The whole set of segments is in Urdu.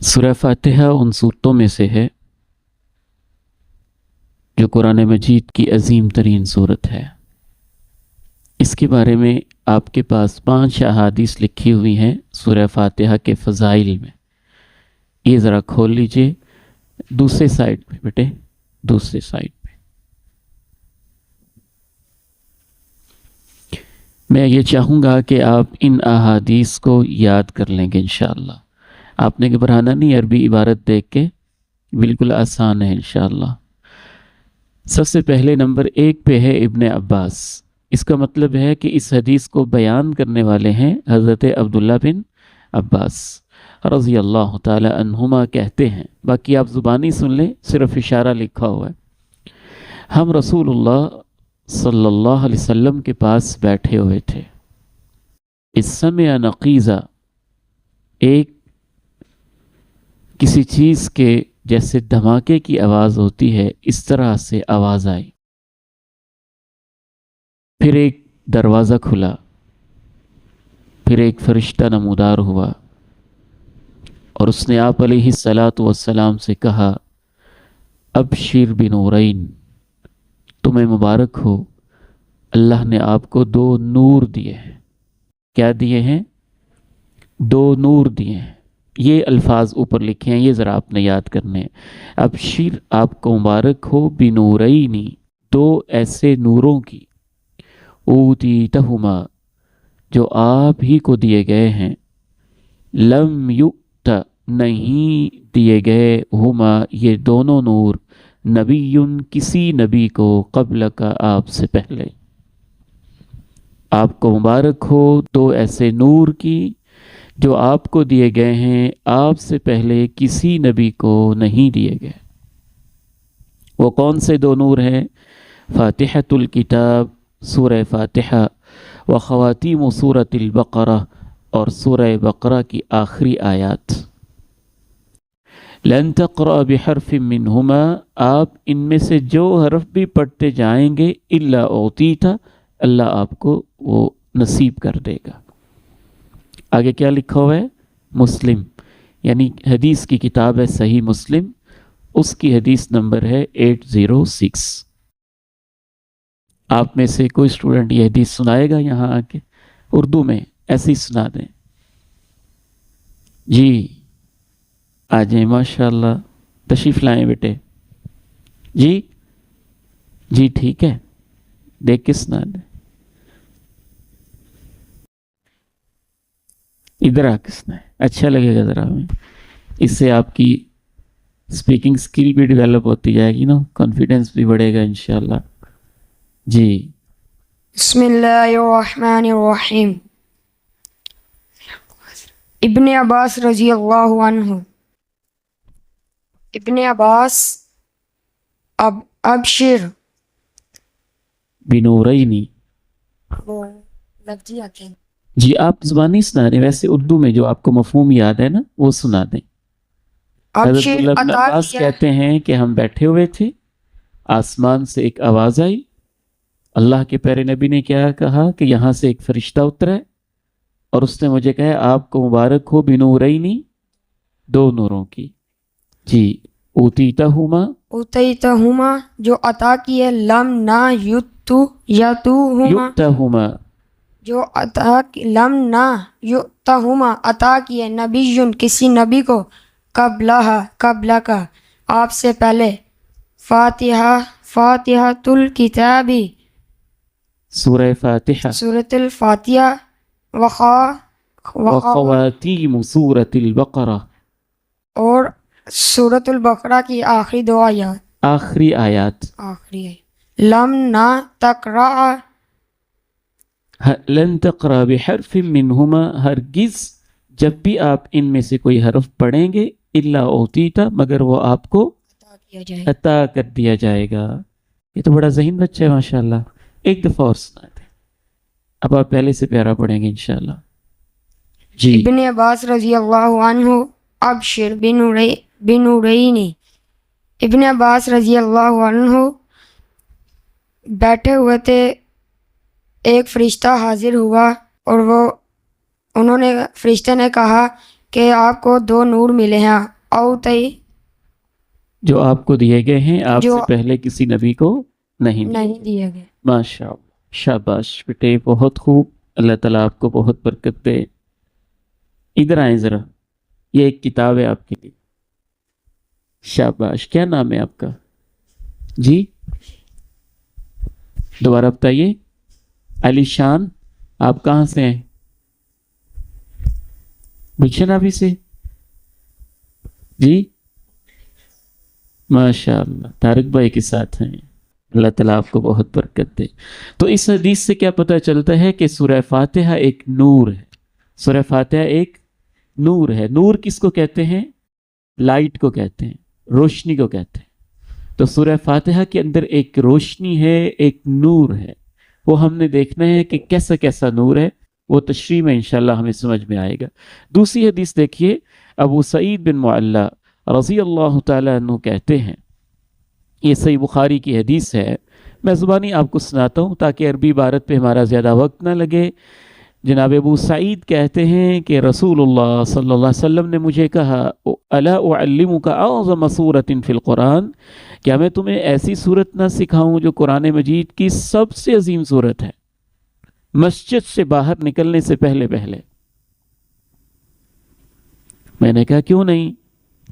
سورہ فاتحہ ان صورتوں میں سے ہے جو قرآن مجید کی عظیم ترین صورت ہے۔ اس کے بارے میں آپ کے پاس 5 احادیث لکھی ہوئی ہیں سورہ فاتحہ کے فضائل میں۔ یہ ذرا کھول لیجئے دوسرے سائڈ پہ بیٹے، دوسرے سائڈ پہ۔ میں یہ چاہوں گا کہ آپ ان احادیث کو یاد کر لیں گے انشاءاللہ۔ آپ نے گھبرانا نہیں، عربی عبارت دیکھ کے بالکل آسان ہے انشاءاللہ۔ سب سے پہلے نمبر 1 پہ ہے ابن عباس۔ اس کا مطلب ہے کہ اس حدیث کو بیان کرنے والے ہیں حضرت عبداللہ بن عباس رضی اللہ تعالی عنہما۔ کہتے ہیں، باقی آپ زبانی سن لیں، صرف اشارہ لکھا ہوا ہے، ہم رسول اللہ صلی اللہ علیہ وسلم کے پاس بیٹھے ہوئے تھے۔ اس سمع نقیزہ، ایک کسی چیز کے جیسے دھماکے کی آواز ہوتی ہے اس طرح سے آواز آئی۔ پھر ایک دروازہ کھلا، پھر ایک فرشتہ نمودار ہوا اور اس نے آپ علیہ الصلاۃ والسلام سے کہا، ابشر بنورین، تمہیں مبارک ہو، اللہ نے آپ کو 2 نور دیے ہیں۔ کیا دیے ہیں؟ 2 نور دیے ہیں۔ یہ الفاظ اوپر لکھے ہیں، یہ ذرا آپ نے یاد کرنے ہیں۔ ابشر، آپ کو مبارک ہو، بنورینی، 2 ایسے نوروں کی، اوتیتہما، جو آپ ہی کو دیے گئے ہیں، لم یؤت، نہیں دیے گئے، ہما، یہ دونوں نور، نبی، کسی نبی کو، قبل کا، آپ سے پہلے۔ آپ کو مبارک ہو 2 ایسے نور کی جو آپ کو دیے گئے ہیں، آپ سے پہلے کسی نبی کو نہیں دیے گئے۔ وہ کون سے 2 نور ہیں؟ فاتحۃ الکتاب، سورہ فاتحہ، و خواتیم سورۃ البقرہ، اور سورہ بقرہ کی آخری آیات۔ لن تقرأ بحرف منہما، آپ ان میں سے جو حرف بھی پڑھتے جائیں گے، الا اعطیتا، اللہ آپ کو وہ نصیب کر دے گا۔ آگے کیا لکھا ہوا ہے؟ مسلم، یعنی حدیث کی کتاب ہے صحیح مسلم، اس کی حدیث نمبر ہے 806۔ آپ میں سے کوئی اسٹوڈنٹ یہ حدیث سنائے گا یہاں آ کے اردو میں؟ ایسے ہی سنا دیں جی، آ جائیں، ماشاءاللہ، تشریف لائیں بیٹے جی جی، ٹھیک ہے، دیکھ کے سنا دیں۔ ادھر آ کے سنائیں، اچھا لگے گا ذرا ہمیں، اس سے آپ کی اسپیکنگ اسکل بھی ڈیولپ ہوتی جائے گی نا، کانفیڈنس بھی بڑھے گا انشاءاللہ جی۔ بسم اللہ الرحمن الرحیم۔ ابن عباس رضی اللہ عنہ، ابن عباس، ابشر، بنورینی، وہ لفظی آتے ہیں جی آپ زبانی سنا دیں، ویسے اردو میں جو آپ کو مفہوم یاد ہے نا وہ سنا دیں۔ حضرت ابشر عبداللہ بن عطا عباس کیا، کہتے ہیں کہ ہم بیٹھے ہوئے تھے، آسمان سے ایک آواز آئی، اللہ کے پیارے نبی نے کیا کہا کہ یہاں سے ایک فرشتہ اترا ہے اور اس نے مجھے کہا آپ کو مبارک ہو بنورینی، 2 نوروں کی، جی، اوتیتہما، اوتیتہما، جو عطا کیے، لم نہ یتو یتوہما، یؤتہما، جو عطا لم نہ یؤتہما، عطا کیے، نبی، کسی نبی کو، قبل کا، آپ سے پہلے، فاتحہ، فاتحۃ الکتابی، سورہ فاتحہ، سورۃ الفاتحہ، وخواتیم سورۃ البقرہ، اور سورۃ البقرہ کی آخری 2 آیات، آخری آیات۔ آخری آیت، لم نہ تقرأ، لن تقرأ بحرف منہما، ہرگز جب بھی آپ ان میں سے کوئی حرف پڑھیں گے، الا اوتیتا، مگر وہ آپ کو عطا کیا جائے۔ عطا کر دیا جائے گا۔ یہ تو بڑا ذہین بچہ ہے ماشاءاللہ، ایک دفعہ اور سنا دیں، اب آپ پہلے سے پیارا پڑھیں گے انشاءاللہ جی۔ ابن عباس رضی اللہ عنہ، ابشر بنورینی، ابن عباس رضی اللہ عنہ بیٹھے ہوئے تھے، ایک فرشتہ حاضر ہوا اور فرشتے نے کہا کہ آپ کو 2 نور ملے ہیں، او تئی جو آپ کو دیے گئے ہیں، آپ جو سے پہلے کسی نبی کو نہیں دیے۔ نہیں دیے گئے۔ ماشاء اللہ، شاباش بیٹے، بہت خوب، اللہ تعالیٰ آپ کو بہت برکت دے۔ ادھر آئیں ذرا، یہ ایک کتاب ہے آپ کے لیے۔ شاباش، کیا نام ہے آپ کا؟ جی دوبارہ بتائیے۔ علی شان، آپ کہاں سے ہیں؟ گلشن ابھی سے؟ جی ماشاء اللہ، طارق بھائی کے ساتھ ہیں۔ اللہ تعالیٰ آپ کو بہت برکت دے۔ تو اس حدیث سے کیا پتہ چلتا ہے کہ سورہ فاتحہ ایک نور ہے۔ سورہ فاتحہ ایک نور ہے۔ نور کس کو کہتے ہیں؟ لائٹ کو کہتے ہیں، روشنی کو کہتے ہیں۔ تو سورہ فاتحہ کے اندر ایک روشنی ہے، ایک نور ہے۔ وہ ہم نے دیکھنا ہے کہ کیسا کیسا نور ہے، وہ تشریح میں انشاءاللہ ہمیں سمجھ میں آئے گا۔ دوسری حدیث دیکھیے، ابو سعید بن معلّہ رضی اللہ تعالیٰ عنہ کہتے ہیں، یہ صحیح بخاری کی حدیث ہے، میں زبانی آپ کو سناتا ہوں تاکہ عربی عبارت پہ ہمارا زیادہ وقت نہ لگے۔ جناب ابو سعید کہتے ہیں کہ رسول اللہ صلی اللہ علیہ وسلم نے مجھے کہا، الا اعلمک اعظم سورۃ فی القرآن، کیا میں تمہیں ایسی صورت نہ سکھاؤں جو قرآن مجید کی سب سے عظیم صورت ہے، مسجد سے باہر نکلنے سے پہلے پہلے۔ میں نے کہا کیوں نہیں؟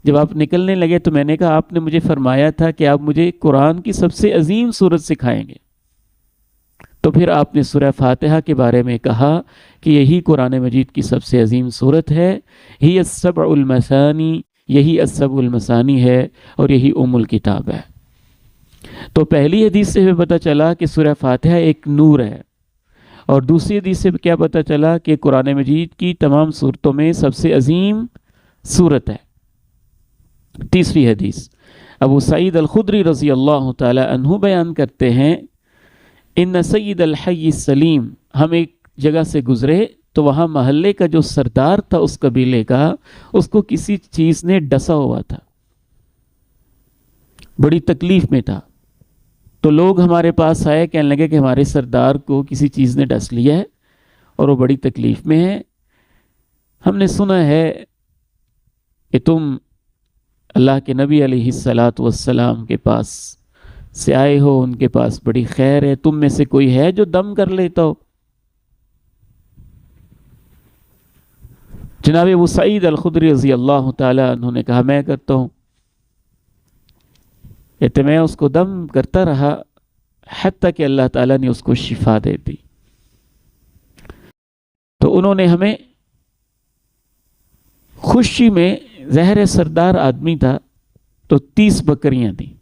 جب آپ نکلنے لگے تو میں نے کہا آپ نے مجھے فرمایا تھا کہ آپ مجھے قرآن کی سب سے عظیم صورت سکھائیں گے۔ تو پھر آپ نے سورہ فاتحہ کے بارے میں کہا کہ یہی قرآن مجید کی سب سے عظیم صورت ہے، ہی السبع المثانی، یہی السبع المثانی ہے اور یہی ام الکتاب ہے۔ تو پہلی حدیث سے ہمیں پتہ چلا کہ سورہ فاتحہ ایک نور ہے، اور دوسری حدیث سے کیا پتہ چلا کہ قرآن مجید کی تمام صورتوں میں سب سے عظیم صورت ہے۔ تیسری حدیث، ابو سعید الخدری رضی اللہ تعالی عنہ بیان کرتے ہیں، ان سید الحی السلیم، ہم ایک جگہ سے گزرے تو وہاں محلے کا جو سردار تھا اس قبیلے کا، اس کو کسی چیز نے ڈسا ہوا تھا، بڑی تکلیف میں تھا۔ تو لوگ ہمارے پاس آئے، کہنے لگے کہ ہمارے سردار کو کسی چیز نے ڈس لیا ہے اور وہ بڑی تکلیف میں ہے۔ ہم نے سنا ہے کہ تم اللہ کے نبی علیہ الصلاۃ والسلام کے پاس سے آئے ہو، ان کے پاس بڑی خیر ہے، تم میں سے کوئی ہے جو دم کر لیتا ہو؟ جناب ابو سعید الخدری رضی اللہ تعالی عنہ نے کہا میں کرتا ہوں۔ کہتے میں اس کو دم کرتا رہا حتیٰ کہ اللہ تعالیٰ نے اس کو شفا دے دی۔ تو انہوں نے ہمیں خوشی میں، ظاہر سردار آدمی تھا، تو 30 بکریاں دیں۔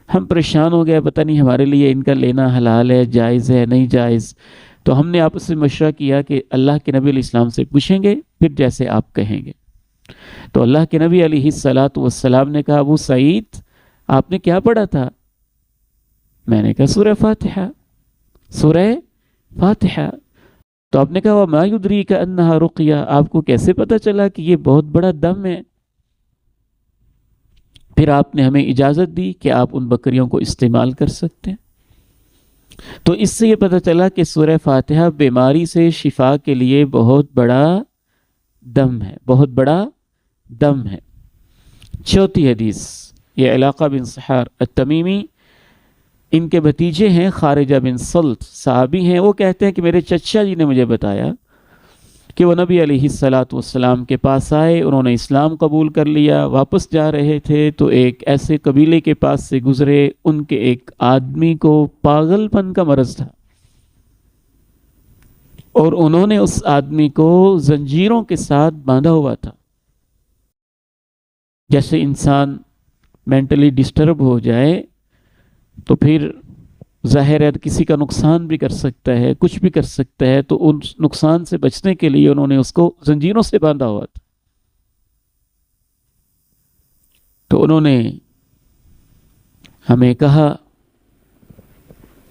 ہم پریشان ہو گئے، پتہ نہیں ہمارے لیے ان کا لینا حلال ہے، جائز ہے، نہیں جائز۔ تو ہم نے آپس میں مشورہ کیا کہ اللہ کے نبی علیہ السلام سے پوچھیں گے، پھر جیسے آپ کہیں گے۔ تو اللہ کے نبی علیہ الصلاۃ والسلام نے کہا، ابو سعید آپ نے کیا پڑھا تھا؟ میں نے کہا سورہ فاتحہ، سورہ فاتحہ۔ تو آپ نے کہا وما یدریک انہا رقیہ، آپ کو کیسے پتہ چلا کہ یہ بہت بڑا دم ہے؟ پھر آپ نے ہمیں اجازت دی کہ آپ ان بکریوں کو استعمال کر سکتے ہیں۔ تو اس سے یہ پتہ چلا کہ سورہ فاتحہ بیماری سے شفا کے لیے بہت بڑا دم ہے، بہت بڑا دم ہے۔ چوتھی حدیث، یہ علاقہ بن سحار التمیمی، ان کے بھتیجے ہیں خارجہ بن سلط، صحابی ہیں، وہ کہتے ہیں کہ میرے چچا جی نے مجھے بتایا کہ وہ نبی علیہ الصلاۃ والسلام کے پاس آئے، انہوں نے اسلام قبول کر لیا، واپس جا رہے تھے تو ایک ایسے قبیلے کے پاس سے گزرے، ان کے ایک آدمی کو پاگل پن کا مرض تھا، اور انہوں نے اس آدمی کو زنجیروں کے ساتھ باندھا ہوا تھا۔ جیسے انسان مینٹلی ڈسٹرب ہو جائے تو پھر ظاہر ہے کسی کا نقصان بھی کر سکتا ہے، کچھ بھی کر سکتا ہے، تو ان نقصان سے بچنے کے لیے انہوں نے اس کو زنجیروں سے باندھا ہوا تھا۔ تو انہوں نے ہمیں کہا،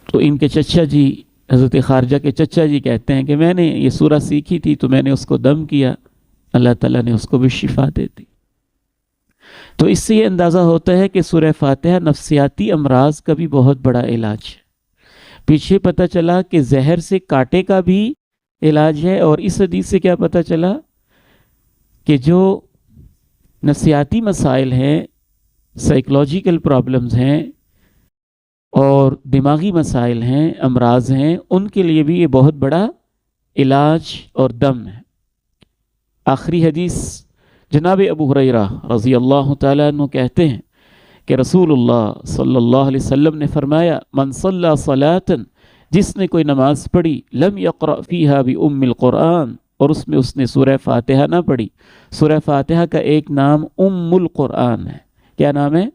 تو ان کے چچا جی، حضرت خارجہ کے چچا جی کہتے ہیں کہ میں نے یہ سورہ سیکھی تھی تو میں نے اس کو دم کیا، اللہ تعالیٰ نے اس کو بھی شفا دے دی۔ تو اس سے یہ اندازہ ہوتا ہے کہ سورہ فاتحہ نفسیاتی امراض کا بھی بہت بڑا علاج ہے۔ پیچھے پتہ چلا کہ زہر سے کاٹے کا بھی علاج ہے، اور اس حدیث سے کیا پتہ چلا کہ جو نفسیاتی مسائل ہیں، سائیکولوجیکل پرابلمز ہیں اور دماغی مسائل ہیں، امراض ہیں، ان کے لیے بھی یہ بہت بڑا علاج اور دم ہے۔ آخری حدیث جناب ابو ہریرہ رضی اللہ تعالیٰ عنہ کہتے ہیں کہ رسول اللہ صلی اللہ علیہ وسلم نے فرمایا، من صلی صلاۃ، جس نے کوئی نماز پڑھی، لم یقرأ فیہا بأم القرآن، اور اس میں اس نے سورہ فاتحہ نہ پڑھی۔ سورہ فاتحہ کا ایک نام ام القرآن ہے۔ کیا نام ہے؟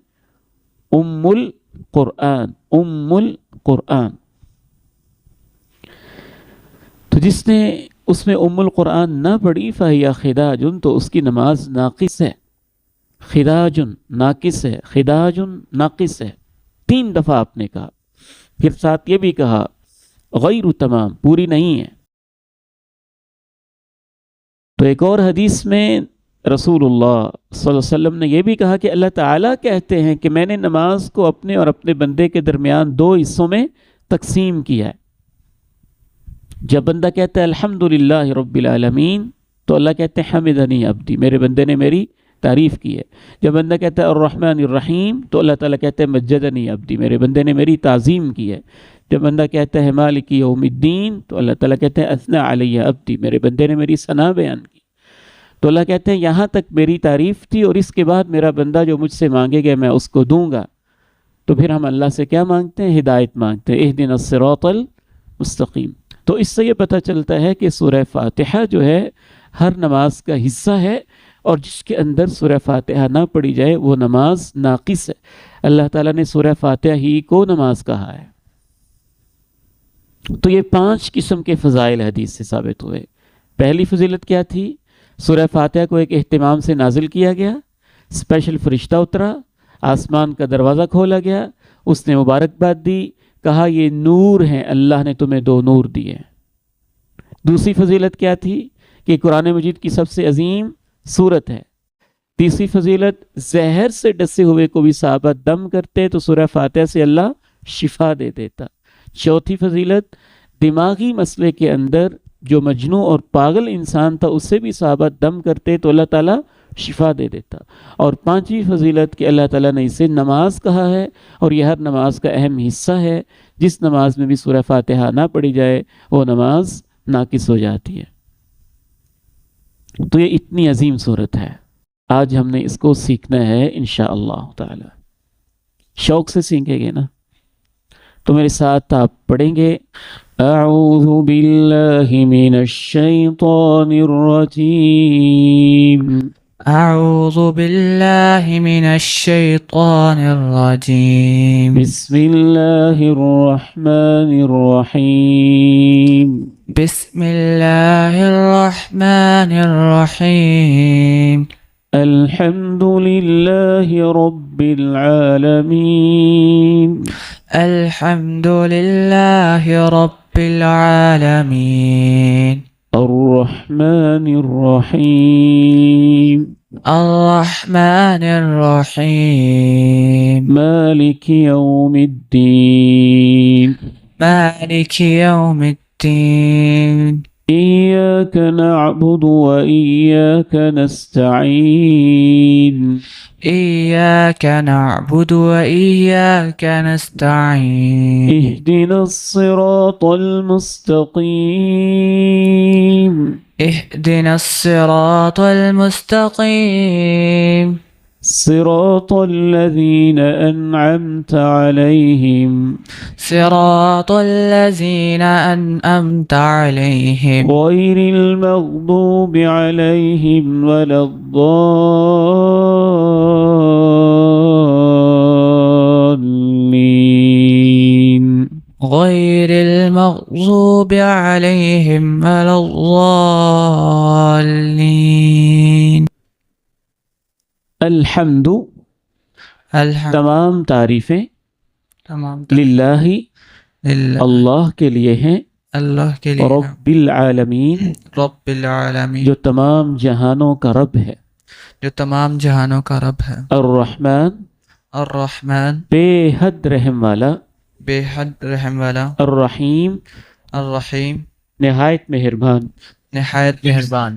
ام القرآن، ام القرآن۔ تو جس نے اس میں ام القرآن نہ پڑھی فہی خداج، تو اس کی نماز ناقص ہے۔ خداج ناقص ہے، خداج ناقص ہے، 3 دفعہ آپ نے کہا۔ پھر ساتھ یہ بھی کہا غیر تمام، پوری نہیں ہے۔ تو ایک اور حدیث میں رسول اللہ صلی اللہ علیہ وسلم نے یہ بھی کہا کہ اللہ تعالیٰ کہتے ہیں کہ میں نے نماز کو اپنے اور اپنے بندے کے درمیان 2 حصوں میں تقسیم کیا ہے۔ جب بندہ کہتا ہے الحمدللہ رب العالمین، تو اللہ کہتے ہیں حمدنی عبدی، میرے بندے نے میری تعریف کی ہے۔ جب بندہ کہتا ہے الرحمن الرحیم، تو اللہ تعالیٰ کہتے ہیں مجدنی عبدی، میرے بندے نے میری تعظیم کی ہے۔ جب بندہ کہتا ہے مالک یوم الدین، تو اللہ تعالیٰ کہتے ہیں اثنى علی عبدی، میرے بندے نے میری ثنا بیان کی۔ تو اللہ کہتے ہیں یہاں تک میری تعریف تھی، اور اس کے بعد میرا بندہ جو مجھ سے مانگے گا میں اس کو دوں گا۔ تو پھر ہم اللہ سے کیا مانگتے ہیں؟ ہدایت مانگتے ہیں، اہدنا الصراط المستقیم۔ تو اس سے یہ پتہ چلتا ہے کہ سورہ فاتحہ جو ہے ہر نماز کا حصہ ہے، اور جس کے اندر سورہ فاتحہ نہ پڑھی جائے وہ نماز ناقص ہے۔ اللہ تعالیٰ نے سورہ فاتحہ ہی کو نماز کہا ہے۔ تو یہ 5 قسم کے فضائل حدیث سے ثابت ہوئے۔ پہلی فضیلت کیا تھی؟ سورہ فاتحہ کو ایک اہتمام سے نازل کیا گیا، اسپیشل فرشتہ اترا، آسمان کا دروازہ کھولا گیا، اس نے مبارکباد دی، کہا یہ نور ہیں، اللہ نے تمہیں 2 نور دیے۔ دوسری فضیلت کیا تھی؟ کہ قرآن مجید کی سب سے عظیم سورت ہے۔ تیسری فضیلت، زہر سے ڈسے ہوئے کو بھی صحابہ دم کرتے تو سورہ فاتحہ سے اللہ شفا دے دیتا۔ چوتھی فضیلت، دماغی مسئلے کے اندر جو مجنون اور پاگل انسان تھا اس سے بھی صحابہ دم کرتے تو اللہ تعالیٰ شفا دے دیتا۔ اور 5ویں فضیلت کہ اللہ تعالیٰ نے اسے نماز کہا ہے، اور یہ ہر نماز کا اہم حصہ ہے۔ جس نماز میں بھی سورہ فاتحہ نہ پڑھی جائے وہ نماز ناقص ہو جاتی ہے۔ تو یہ اتنی عظیم صورت ہے، آج ہم نے اس کو سیکھنا ہے انشاءاللہ تعالی۔ شوق سے سیکھیں گے نا؟ تو میرے ساتھ آپ پڑھیں گے اعوذ باللہ من الشیطان الرجیم، اعوذ باللہ من الشیطان الرجیم، بسم اللہ الرحمن الرحیم، بسم اللہ الرحمن الرحیم، الحمد للہ رب العالمین، الحمد للہ رب العالمین، الرحمن الرحیم، الرحمن الرحیم، مالک یوم الدین، مالک یوم الدین، إياك نعبد وإياك نستعين، إياك نعبد وإياك نستعين، اهدنا الصراط المستقيم، اهدنا الصراط المستقيم، صراط الذين أنعمت عليهم صراط الذين أنعمت عليهم غير المغضوب عليهم ولا الضالين، غير المغضوب عليهم ولا الضالين۔ الحمد، الحمد، تمام تعریفیں تمام للہ، للہ، اللہ کے لیے ہیں، اللہ کے لیے، رب العالمین، رب العالمین، جو تمام جہانوں کا رب ہے، جو تمام جہانوں کا رب ہے، الرحمن، الرحمن، بے حد رحم والا، بے حد رحم والا، الرحیم، الرحیم، نہایت مہربان۔ نہایت مہربان۔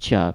4।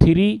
3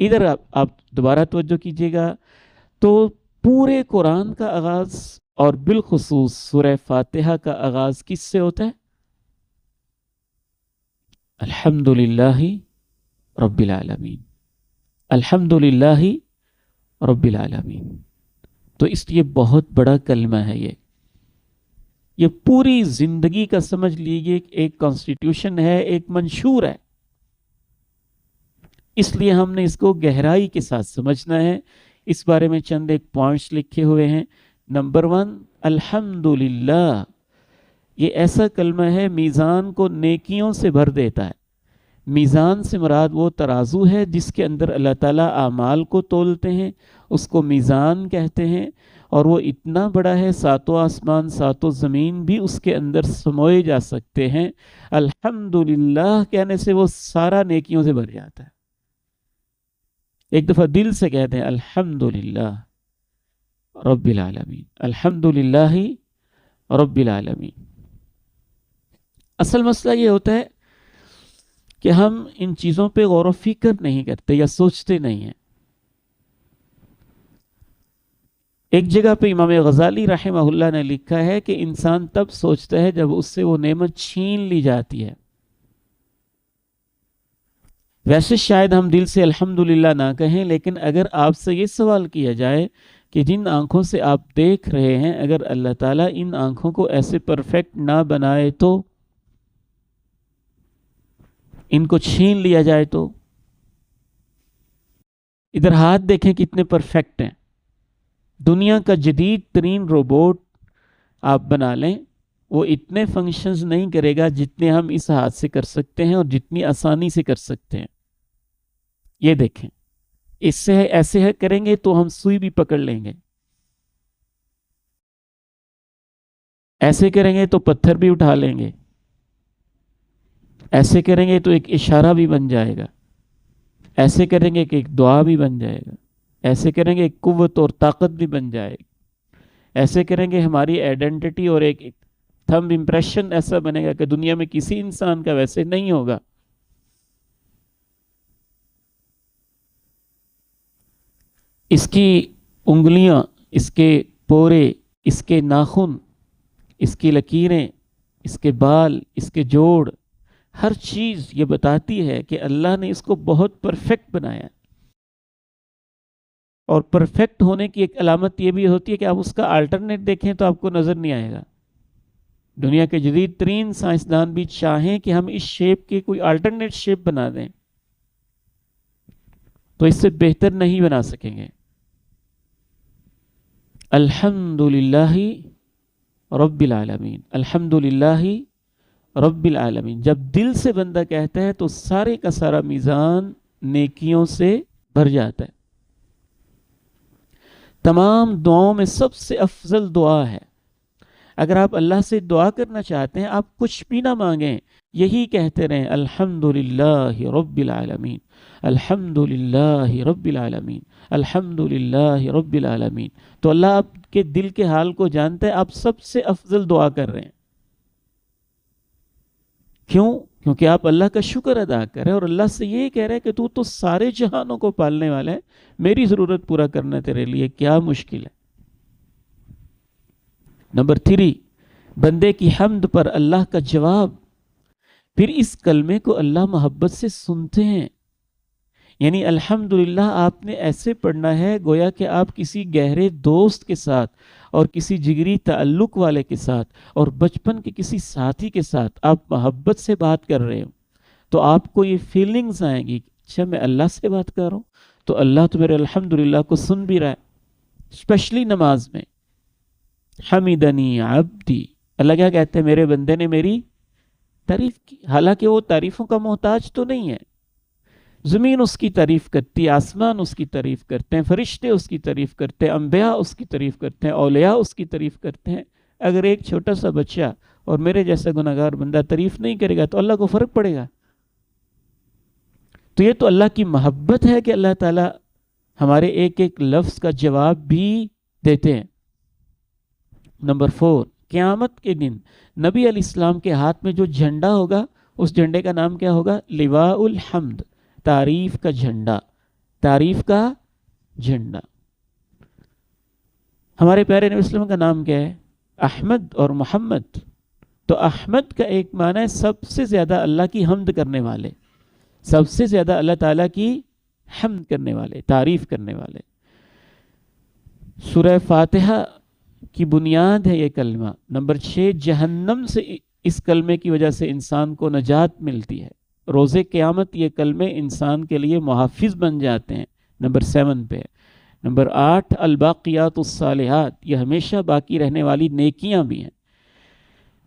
ادھر آپ دوبارہ توجہ کیجیے گا، تو پورے قرآن کا آغاز اور بالخصوص سورہ فاتحہ کا آغاز کس سے ہوتا ہے؟ الحمدللہ رب العالمین، الحمدللہ رب العالمین۔ تو اس لیے بہت بڑا کلمہ ہے یہ پوری زندگی کا سمجھ لیجیے ایک کانسٹیٹیوشن ہے، ایک منشور ہے۔ اس لیے ہم نے اس کو گہرائی کے ساتھ سمجھنا ہے۔ اس بارے میں چند ایک پوائنٹس لکھے ہوئے ہیں۔ نمبر 1، الحمدللہ، یہ ایسا کلمہ ہے میزان کو نیکیوں سے بھر دیتا ہے۔ میزان سے مراد وہ ترازو ہے جس کے اندر اللہ تعالیٰ اعمال کو تولتے ہیں، اس کو میزان کہتے ہیں، اور وہ اتنا بڑا ہے 7 آسمان 7 زمین بھی اس کے اندر سموئے جا سکتے ہیں۔ الحمدللہ کہنے سے وہ سارا نیکیوں سے بھر جاتا ہے۔ ایک دفعہ دل سے کہتے ہیں الحمدللہ رب العالمین، الحمدللہ رب العالمین۔ اصل مسئلہ یہ ہوتا ہے کہ ہم ان چیزوں پہ غور و فکر نہیں کرتے یا سوچتے نہیں ہیں۔ ایک جگہ پہ امام غزالی رحمہ اللہ نے لکھا ہے کہ انسان تب سوچتا ہے جب اس سے وہ نعمت چھین لی جاتی ہے۔ ویسے شاید ہم دل سے الحمدللہ نہ کہیں، لیکن اگر آپ سے یہ سوال کیا جائے کہ جن آنکھوں سے آپ دیکھ رہے ہیں، اگر اللہ تعالیٰ ان آنکھوں کو ایسے پرفیکٹ نہ بنائے تو، ان کو چھین لیا جائے تو، ادھر ہاتھ دیکھیں کتنے پرفیکٹ ہیں۔ دنیا کا جدید ترین روبوٹ آپ بنا لیں، وہ اتنے فنکشنز نہیں کرے گا جتنے ہم اس ہاتھ سے کر سکتے ہیں اور جتنی آسانی سے کر سکتے ہیں۔ یہ دیکھیں، اس سے ایسے کریں گے تو ہم سوئی بھی پکڑ لیں گے، ایسے کریں گے تو پتھر بھی اٹھا لیں گے، ایسے کریں گے تو ایک اشارہ بھی بن جائے گا، ایسے کریں گے کہ ایک دعا بھی بن جائے گا، ایسے کریں گے ایک قوت اور طاقت بھی بن جائے گی، ایسے کریں گے ہماری آئیڈینٹی اور ایک تھمب امپریشن ایسا بنے گا کہ دنیا میں کسی انسان کا ویسے نہیں ہوگا۔ اس کی انگلیاں، اس کے پورے، اس کے ناخن، اس کی لکیریں، اس کے بال، اس کے جوڑ، ہر چیز یہ بتاتی ہے کہ اللہ نے اس کو بہت پرفیکٹ بنایا ہے۔ اور پرفیکٹ ہونے کی ایک علامت یہ بھی ہوتی ہے کہ آپ اس کا الٹرنیٹ دیکھیں تو آپ کو نظر نہیں آئے گا۔ دنیا کے جدید ترین سائنسدان بھی چاہیں کہ ہم اس شیپ کی کوئی الٹرنیٹ شیپ بنا دیں تو اس سے بہتر نہیں بنا سکیں گے۔ الحمدللہ رب العالمین، الحمدللہ رب العالمین۔ جب دل سے بندہ کہتا ہے تو سارے کا سارا میزان نیکیوں سے بھر جاتا ہے۔ تمام دعاؤں میں سب سے افضل دعا ہے۔ اگر آپ اللہ سے دعا کرنا چاہتے ہیں، آپ کچھ بھی نہ مانگیں، یہی کہتے رہیں الحمدللہ رب العالمین، الحمدللہ رب العالمین، الحمدللہ رب العالمین، تو اللہ آپ کے دل کے حال کو جانتا ہے، آپ سب سے افضل دعا کر رہے ہیں۔ کیوں؟ کیونکہ آپ اللہ کا شکر ادا کر رہے ہیں اور اللہ سے یہ کہہ رہے ہیں کہ تو سارے جہانوں کو پالنے والا ہے، میری ضرورت پورا کرنا تیرے لیے کیا مشکل ہے۔ نمبر 3، بندے کی حمد پر اللہ کا جواب۔ پھر اس کلمے کو اللہ محبت سے سنتے ہیں، یعنی الحمدللہ آپ نے ایسے پڑھنا ہے گویا کہ آپ کسی گہرے دوست کے ساتھ اور کسی جگری تعلق والے کے ساتھ اور بچپن کے کسی ساتھی کے ساتھ آپ محبت سے بات کر رہے ہو، تو آپ کو یہ فیلنگز آئیں گی، اچھا میں اللہ سے بات کر رہا ہوں تو اللہ تو میرے الحمدللہ کو سن بھی رہا ہے۔ اسپیشلی نماز میں حمیدنی عبدی، اللہ کیا کہتے ہیں؟ میرے بندے نے میری تعریف کی، حالانکہ وہ تعریفوں کا محتاج تو نہیں ہے۔ زمین اس کی تعریف کرتی ہے، آسمان اس کی تعریف کرتے ہیں، فرشتے اس کی تعریف کرتے ہیں، انبیاء اس کی تعریف کرتے ہیں، اولیاء اس کی تعریف کرتے ہیں۔ اگر ایک چھوٹا سا بچہ اور میرے جیسا گناہگار بندہ تعریف نہیں کرے گا تو اللہ کو فرق پڑے گا؟ تو یہ تو اللہ کی محبت ہے کہ اللہ تعالیٰ ہمارے ایک ایک لفظ کا جواب بھی دیتے ہیں۔ نمبر 4، قیامت کے دن نبی علیہ السلام کے ہاتھ میں جو جھنڈا ہوگا، اس جھنڈے کا نام کیا ہوگا؟ لواء الحمد، تعریف کا جھنڈا۔ تعریف کا جھنڈا. ہمارے پیارے نبی صلی اللہ علیہ وسلم کا نام کیا ہے؟ احمد اور محمد. تو احمد کا ایک معنی ہے سب سے زیادہ اللہ کی حمد کرنے والے، سب سے زیادہ اللہ تعالیٰ کی حمد کرنے والے، تعریف کرنے والے. سورہ فاتحہ کی بنیاد ہے یہ کلمہ. نمبر 6، جہنم سے اس کلمے کی وجہ سے انسان کو نجات ملتی ہے. روز قیامت یہ کلمے انسان کے لیے محافظ بن جاتے ہیں. نمبر 7 پہ. نمبر 8، الباقیات الصالحات، یہ ہمیشہ باقی رہنے والی نیکیاں بھی ہیں.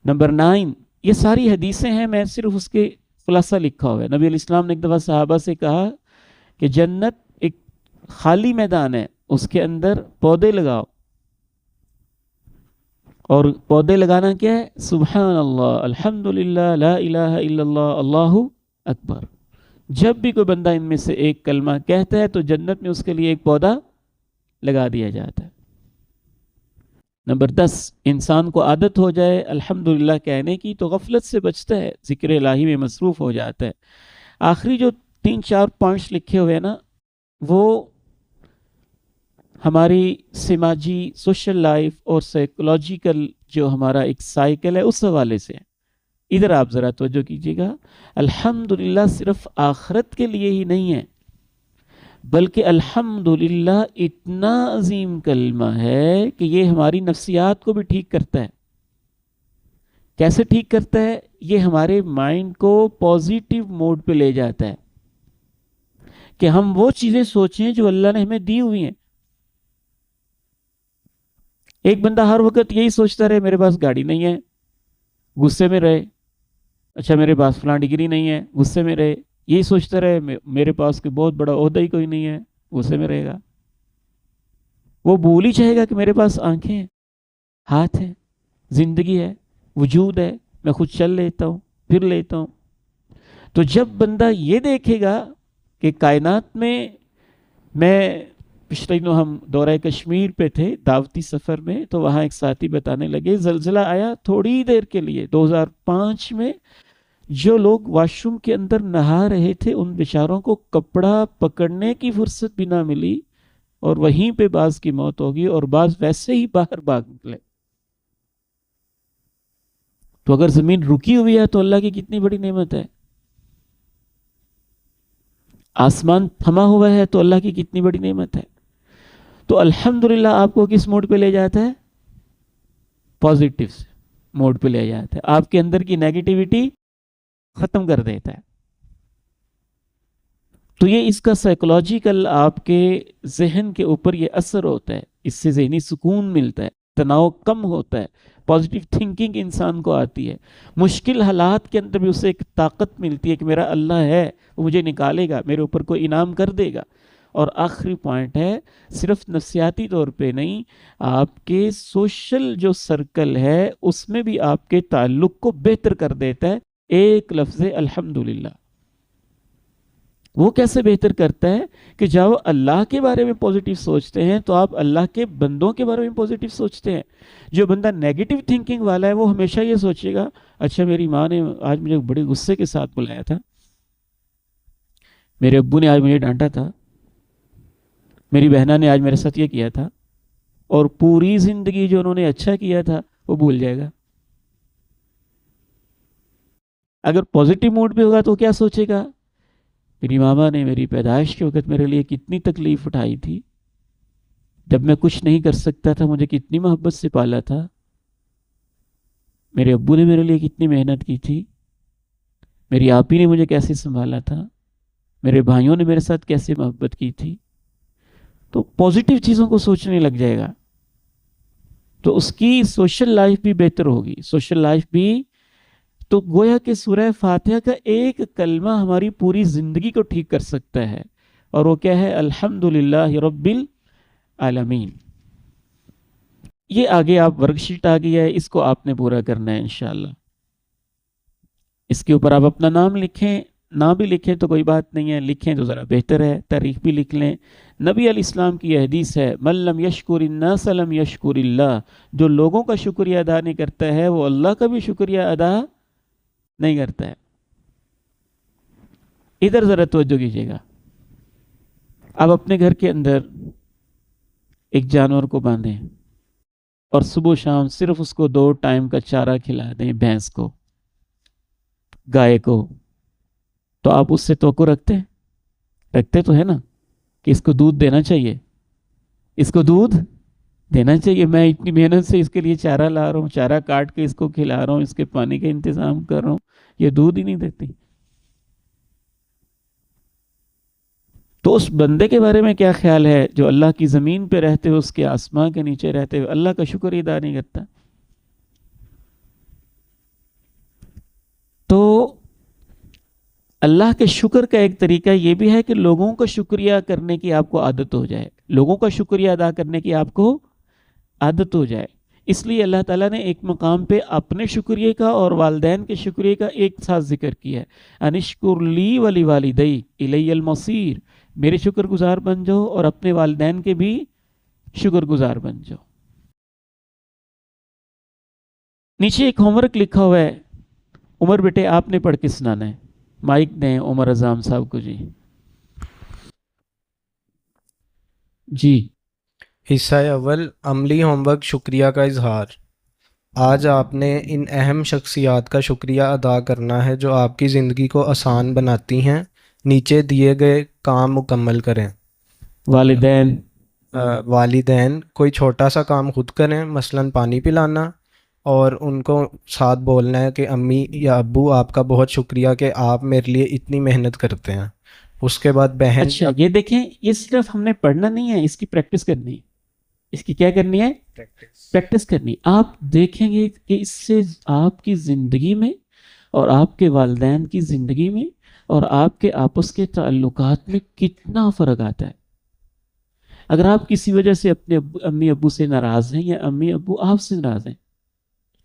نمبر 9، یہ ساری حدیثیں ہیں، میں صرف اس کے خلاصہ لکھا ہوا ہے. نبی علیہ السلام نے ایک دفعہ صحابہ سے کہا کہ جنت ایک خالی میدان ہے، اس کے اندر پودے لگاؤ. اور پودے لگانا کیا ہے؟ سبحان اللہ، الحمدللہ، لا الہ الا اللہ، اللہ اکبر. جب بھی کوئی بندہ ان میں سے ایک کلمہ کہتا ہے تو جنت میں اس کے لیے ایک پودا لگا دیا جاتا ہے. نمبر 10، انسان کو عادت ہو جائے الحمدللہ کہنے کی تو غفلت سے بچتا ہے، ذکر الہی میں مصروف ہو جاتا ہے. آخری جو 3-4 پوائنٹس لکھے ہوئے ہیں نا، وہ ہماری سماجی سوشل لائف اور سائیکولوجیکل جو ہمارا ایک سائیکل ہے اس حوالے سے. ادھر آپ ذرا توجہ کیجیے گا. الحمدللہ صرف آخرت کے لیے ہی نہیں ہے، بلکہ الحمدللہ اتنا عظیم کلمہ ہے کہ یہ ہماری نفسیات کو بھی ٹھیک کرتا ہے. کیسے ٹھیک کرتا ہے؟ یہ ہمارے مائنڈ کو پازیٹیو موڈ پہ لے جاتا ہے کہ ہم وہ چیزیں سوچیں جو اللہ نے ہمیں دی ہوئی ہیں. ایک بندہ ہر وقت یہی سوچتا رہے میرے پاس گاڑی نہیں ہے، غصے میں رہے. اچھا میرے پاس فلاں ڈگری نہیں ہے، غصے میں رہے. یہی سوچتا رہے میرے پاس کوئی بہت بڑا عہدہ ہی کوئی نہیں ہے، غصے میں رہے گا. وہ بھول ہی چاہے گا کہ میرے پاس آنکھیں ہیں، ہاتھ ہیں، زندگی ہے، وجود ہے، میں خود چل لیتا ہوں، پھر لیتا ہوں. تو جب بندہ یہ دیکھے گا کہ کائنات میں پچھلے دنوں ہم دورہ کشمیر پہ تھے دعوتی سفر میں، تو وہاں ایک ساتھی بتانے لگے زلزلہ آیا تھوڑی دیر کے لیے 2005 میں، جو لوگ واش روم کے اندر نہا رہے تھے ان بیچاروں کو کپڑا پکڑنے کی فرصت بھی نہ ملی، اور وہیں پہ بعض کی موت ہوگی اور بعض ویسے ہی باہر بھاگ نکلے. تو اگر زمین رکی ہوئی ہے تو اللہ کی کتنی بڑی نعمت ہے. آسمان تھما ہوا ہے تو اللہ کی کتنی بڑی نعمت ہے. تو الحمدللہ آپ کو کس موڈ پہ لے جاتا ہے؟ پازیٹیو موڈ پہ لے جاتا ہے. آپ کے اندر کی نیگیٹیوٹی ختم کر دیتا ہے. تو یہ اس کا سائیکولوجیکل آپ کے ذہن کے اوپر یہ اثر ہوتا ہے. اس سے ذہنی سکون ملتا ہے، تناؤ کم ہوتا ہے، پازیٹیو تھنکنگ انسان کو آتی ہے. مشکل حالات کے اندر بھی اسے ایک طاقت ملتی ہے کہ میرا اللہ ہے، وہ مجھے نکالے گا، میرے اوپر کوئی انعام کر دے گا. اور آخری پوائنٹ ہے، صرف نفسیاتی طور پہ نہیں، آپ کے سوشل جو سرکل ہے اس میں بھی آپ کے تعلق کو بہتر کر دیتا ہے ایک لفظ الحمدللہ. وہ کیسے بہتر کرتا ہے کہ جب اللہ کے بارے میں پازیٹیو سوچتے ہیں تو آپ اللہ کے بندوں کے بارے میں پازیٹیو سوچتے ہیں. جو بندہ نیگیٹو تھنکنگ والا ہے وہ ہمیشہ یہ سوچے گا اچھا میری ماں نے آج مجھے بڑے غصے کے ساتھ بلایا تھا، میرے ابو نے آج مجھے ڈانٹا تھا، میری بہنہ نے آج میرے ساتھ یہ کیا تھا، اور پوری زندگی جو انہوں نے اچھا کیا تھا وہ بھول جائے گا. اگر پازیٹیو موڈ پہ ہوگا تو کیا سوچے گا؟ میری ماما نے میری پیدائش کے وقت میرے لیے کتنی تکلیف اٹھائی تھی، جب میں کچھ نہیں کر سکتا تھا مجھے کتنی محبت سے پالا تھا، میرے ابو نے میرے لیے کتنی محنت کی تھی، میری آپی نے مجھے کیسے سنبھالا تھا، میرے بھائیوں نے میرے ساتھ کیسے محبت کی تھی. تو پازیٹیو چیزوں کو سوچنے لگ جائے گا تو اس کی سوشل لائف بھی بہتر ہوگی. سوشل لائف بھی تو گویا کہ سورہ فاتحہ کا ایک کلمہ ہماری پوری زندگی کو ٹھیک کر سکتا ہے، اور وہ کیا ہے؟ الحمدللہ رب العالمین. یہ آگے آپ ورک شیٹ آ گیا ہے، اس کو آپ نے پورا کرنا ہے انشاءاللہ. اس کے اوپر آپ اپنا نام لکھیں، نہ بھی لکھیں تو کوئی بات نہیں ہے، لکھیں تو ذرا بہتر ہے، تاریخ بھی لکھ لیں. نبی علیہ السلام کی یہ حدیث ہے من لم یشکر الناس لم یشکر اللہ، جو لوگوں کا شکریہ ادا نہیں کرتا ہے وہ اللہ کا بھی شکریہ ادا نہیں کرتا ہے. ادھر ذرا توجہ کیجیے گا. آپ اپنے گھر کے اندر ایک جانور کو باندھیں اور صبح و شام صرف اس کو 2 ٹائم کا چارہ کھلا دیں، بھینس کو، گائے کو، تو آپ اس سے توقع رکھتے تو ہے نا کہ اس کو دودھ دینا چاہیے، اس کو دودھ دینا چاہیے، میں اتنی محنت سے اس کے لیے چارہ لا رہا ہوں، چارہ کاٹ کے اس کو کھلا رہا ہوں، اس کے پانی کا انتظام کر رہا ہوں، یہ دودھ ہی نہیں دیتی۔ تو اس بندے کے بارے میں کیا خیال ہے جو اللہ کی زمین پہ رہتے ہوئے، اس کے آسمان کے نیچے رہتے ہوئے اللہ کا شکر ادا نہیں کرتا؟ تو اللہ کے شکر کا ایک طریقہ یہ بھی ہے کہ لوگوں کا شکریہ کرنے کی آپ کو عادت ہو جائے، لوگوں کا شکریہ ادا کرنے کی آپ کو عادت ہو جائے۔ اس لیے اللہ تعالیٰ نے ایک مقام پہ اپنے شکریہ کا اور والدین کے شکریہ کا ایک ساتھ ذکر کیا ہے، انشکر لی ولی والدی الی المصیر، میرے شکر گزار بن جاؤ اور اپنے والدین کے بھی شکر گزار بن جاؤ۔ نیچے ایک ہوم ورک لکھا ہوا ہے، عمر بیٹے آپ نے پڑھ کے سنانا ہے، مائک دیں عمر اعظم صاحب کو۔ جی حصہ اول عملی ہوم ورک شکریہ کا اظہار۔ آج آپ نے ان اہم شخصیات کا شکریہ ادا کرنا ہے جو آپ کی زندگی کو آسان بناتی ہیں۔ نیچے دیے گئے کام مکمل کریں۔ والدین، کوئی چھوٹا سا کام خود کریں، مثلاً پانی پلانا، اور ان کو ساتھ بولنا ہے کہ امی یا ابو آپ کا بہت شکریہ کہ آپ میرے لیے اتنی محنت کرتے ہیں۔ اس کے بعد بہن، اچھا یہ دیکھیں، یہ صرف ہم نے پڑھنا نہیں ہے، اس کی پریکٹس کرنی ہے۔ اس کی کیا کرنی ہے؟ پریکٹس کرنی۔ آپ دیکھیں گے کہ اس سے آپ کی زندگی میں اور آپ کے والدین کی زندگی میں اور آپ کے آپس کے تعلقات میں کتنا فرق آتا ہے۔ اگر آپ کسی وجہ سے اپنے امی ابو سے ناراض ہیں یا امی ابو آپ سے ناراض ہیں،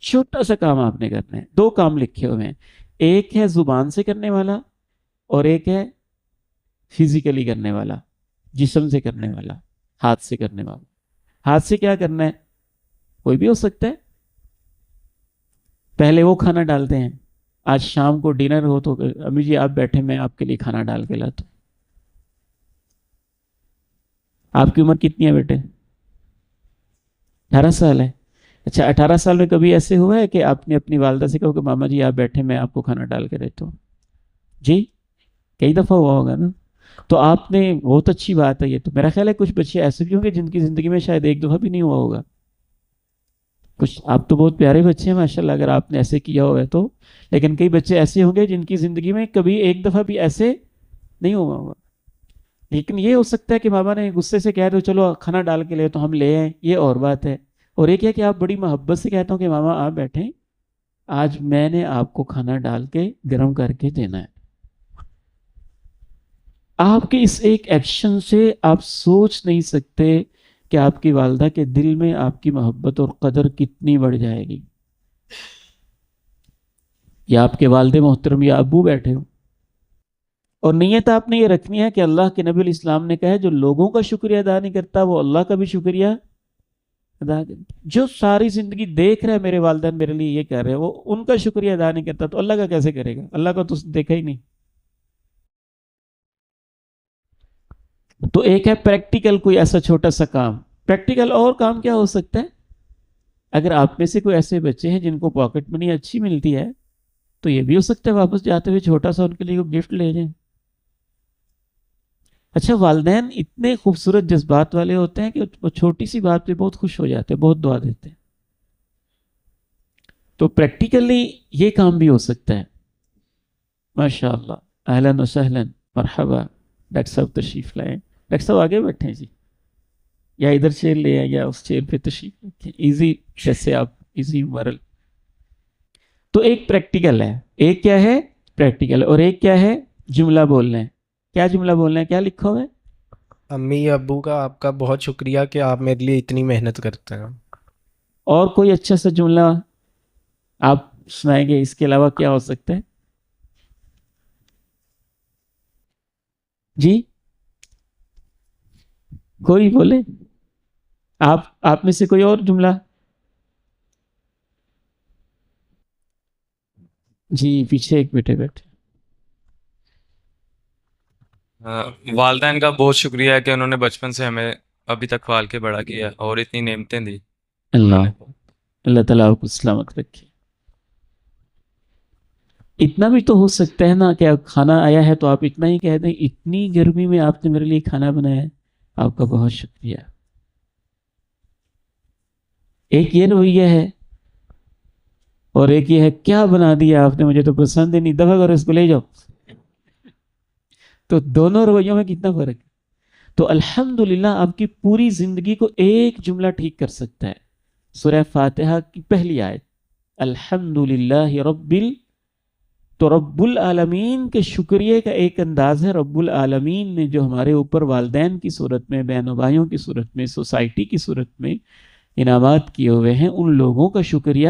چھوٹا سا کام آپ نے کرنا ہے۔ 2 کام لکھے ہوئے ہیں، ایک ہے زبان سے کرنے والا اور ایک ہے فزیکلی کرنے والا، جسم سے کرنے والا، ہاتھ سے کرنے والا۔ ہاتھ سے کیا کرنا ہے؟ کوئی بھی ہو سکتا ہے۔ پہلے وہ کھانا ڈالتے ہیں، آج شام کو ڈنر ہو تو امی جی آپ بیٹھے، میں آپ کے لیے کھانا ڈال کے لاتا ہوں۔ آپ کی عمر کتنی ہے بیٹے؟ 18 سال ہے۔ اچھا 18 سال میں کبھی ایسے ہوا ہے کہ آپ نے اپنی والدہ سے کہو کہ ماما جی آپ بیٹھے، میں آپ کو کھانا ڈال کے دیتا ہوں؟ جی کئی دفعہ ہوا ہوگا نا۔ تو آپ نے، بہت اچھی بات ہے یہ تو۔ میرا خیال ہے کچھ بچے ایسے بھی ہوں گے جن کی زندگی میں شاید ایک دفعہ بھی نہیں ہوا ہوگا۔ کچھ آپ تو بہت پیارے بچے ہیں ماشاءاللہ اگر آپ نے ایسے کیا ہوا ہے تو، لیکن کئی بچے ایسے ہوں گے جن کی زندگی میں کبھی ایک دفعہ بھی ایسے نہیں ہوا ہوگا۔ لیکن یہ ہو سکتا ہے کہ ماما نے غصے سے کہہ دو چلو کھانا ڈال کے لے تو ہم لے آئیں، یہ اور بات ہے۔ اور ایک ہے کہ آپ بڑی محبت سے کہتا ہوں کہ ماما آپ بیٹھیں، آج میں نے آپ کو کھانا ڈال کے گرم کر کے دینا ہے۔ آپ کے اس ایک ایکشن سے آپ سوچ نہیں سکتے کہ آپ کی والدہ کے دل میں آپ کی محبت اور قدر کتنی بڑھ جائے گی۔ یا آپ کے والد محترم یا ابو بیٹھے ہو، اور نیت آپ نے یہ رکھنی ہے کہ اللہ کے نبی علیہ السلام نے کہا ہے جو لوگوں کا شکریہ ادا نہیں کرتا وہ اللہ کا بھی شکریہ ادا کرتا۔ جو ساری زندگی دیکھ رہا ہے میرے والدین میرے لیے یہ کر رہے ہیں، وہ ان کا شکریہ ادا نہیں کرتا تو اللہ کا کیسے کرے گا؟ اللہ کا تو دیکھا ہی نہیں۔ تو ایک ہے پریکٹیکل، کوئی ایسا چھوٹا سا کام۔ پریکٹیکل اور کام کیا ہو سکتا ہے؟ اگر آپ میں سے کوئی ایسے بچے ہیں جن کو پاکٹ منی اچھی ملتی ہے تو یہ بھی ہو سکتا ہے واپس جاتے ہوئے چھوٹا سا ان کے لیے گفٹ لے جائیں۔ اچھا والدین اتنے خوبصورت جذبات والے ہوتے ہیں کہ وہ چھوٹی سی بات پہ بہت خوش ہو جاتے ہیں، بہت دعا دیتے ہیں۔ تو پریکٹیکلی یہ کام بھی ہو سکتا ہے۔ ماشاءاللہ، اہلاً و سہلاً، مرحبا۔ ڈاکٹر صاحب تشریف لائیں، ڈاکٹر صاحب آگے بیٹھیں جی، یا ادھر چیئر لے آئیں یا اس چیئر پہ تشریف رکھیں، ایزی جیسے آپ ایزی ورل۔ تو ایک پریکٹیکل ہے، ایک کیا ہے؟ پریکٹیکل، اور ایک کیا ہے؟ جملہ بولنا ہے۔ کیا جملہ بولنا ہے؟ کیا لکھا ہوا ہے؟ امی ابو کا آپ کا بہت شکریہ کہ آپ میرے لیے اتنی محنت کرتے ہیں۔ اور کوئی اچھا سا جملہ آپ سنائیں گے؟ اس کے علاوہ کیا ہو سکتا ہے جی؟ کوئی بولے، آپ میں سے کوئی اور جملہ؟ جی پیچھے ایک بیٹے بیٹھے۔ والدین کا بہت شکریہ ہے کہ انہوں نے بچپن سے ہمیں ابھی تک پال کے بڑا کیا اور اتنی نعمتیں دی اللہ اللہ تعالیٰ آپ کو سلامت رکھے. اتنا بھی تو ہو سکتا ہے نا کہ کھانا آیا ہے تو آپ اتنا ہی کہہ دیں اتنی گرمی میں آپ نے میرے لیے کھانا بنایا ہے, آپ کا بہت شکریہ. ایک یہ رویہ ہے اور ایک یہ ہے کیا بنا دیا آپ نے, مجھے تو پسند ہی نہیں, دفعہ کرو اس کو لے جاؤ. تو دونوں رویوں میں کتنا فرق ہے. تو الحمدللہ آپ کی پوری زندگی کو ایک جملہ ٹھیک کر سکتا ہے. سورہ فاتحہ کی پہلی آیت الحمدللہ تو رب العالمین کے شکریہ کا ایک انداز ہے. رب العالمین نے جو ہمارے اوپر والدین کی صورت میں, بہن و بھائیوں کی صورت میں, سوسائٹی کی صورت میں انعامات کیے ہوئے ہیں, ان لوگوں کا شکریہ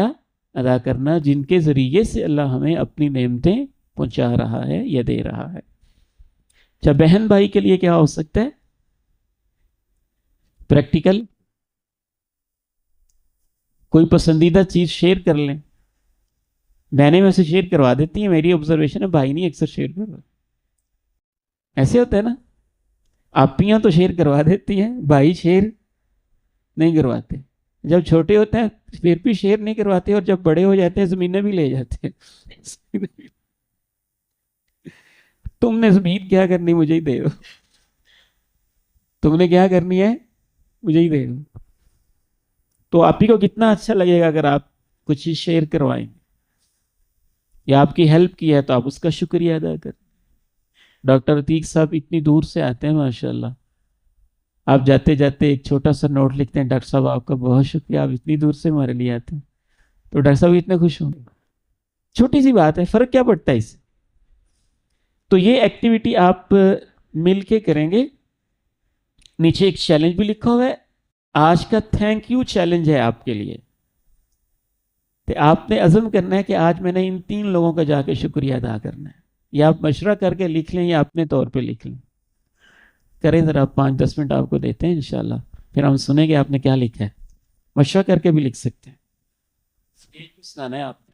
ادا کرنا جن کے ذریعے سے اللہ ہمیں اپنی نعمتیں پہنچا رہا ہے یا دے رہا ہے. اچھا, بہن بھائی کے لیے کیا ہو سکتا ہے پریکٹیکل؟ کوئی پسندیدہ چیز شیئر کر لیں. بہنیں میں سے شیئر کروا دیتی ہیں, میری آبزرویشن ہے, بھائی نہیں اکثر شیئر کروا. ایسے ہوتا ہے نا, آپیاں تو شیئر کروا دیتی ہیں, بھائی شیئر نہیں کرواتے. جب چھوٹے ہوتے ہیں پھر بھی شیئر نہیں کرواتے, اور جب بڑے ہو جاتے ہیں زمینیں بھی لے جاتے ہیں. تم نے زمین کیا کرنی, مجھے ہی دے دو. تم نے کیا کرنی ہے, مجھے ہی دے دو. تو آپ ہی کو کتنا اچھا لگے گا اگر آپ کچھ چیز شیئر کروائیں یا آپ کی ہیلپ کی ہے تو آپ اس کا شکریہ ادا کریں. ڈاکٹر عتیق صاحب اتنی دور سے آتے ہیں ماشاءاللہ, آپ جاتے جاتے ایک چھوٹا سا نوٹ لکھتے ہیں, ڈاکٹر صاحب آپ کا بہت شکریہ, آپ اتنی دور سے ہمارے لیے آتے ہیں. تو ڈاکٹر صاحب اتنے خوش ہوں گے. چھوٹی سی بات ہے, فرق کیا پڑتا ہے اس سے. تو یہ ایکٹیویٹی آپ مل کے کریں گے. نیچے ایک چیلنج بھی لکھا ہوا ہے, آج کا تھینک یو چیلنج ہے آپ کے لیے. تو آپ نے عزم کرنا ہے کہ آج میں نے ان 3 لوگوں کا جا کے شکریہ ادا کرنا ہے. یا آپ مشورہ کر کے لکھ لیں یا اپنے طور پہ لکھ لیں. کریں ذرا, 5-10 منٹ آپ کو دیتے ہیں انشاءاللہ, پھر ہم سنیں گے آپ نے کیا لکھا ہے. مشورہ کر کے بھی لکھ سکتے ہیں. ایک سنانا ہے آپ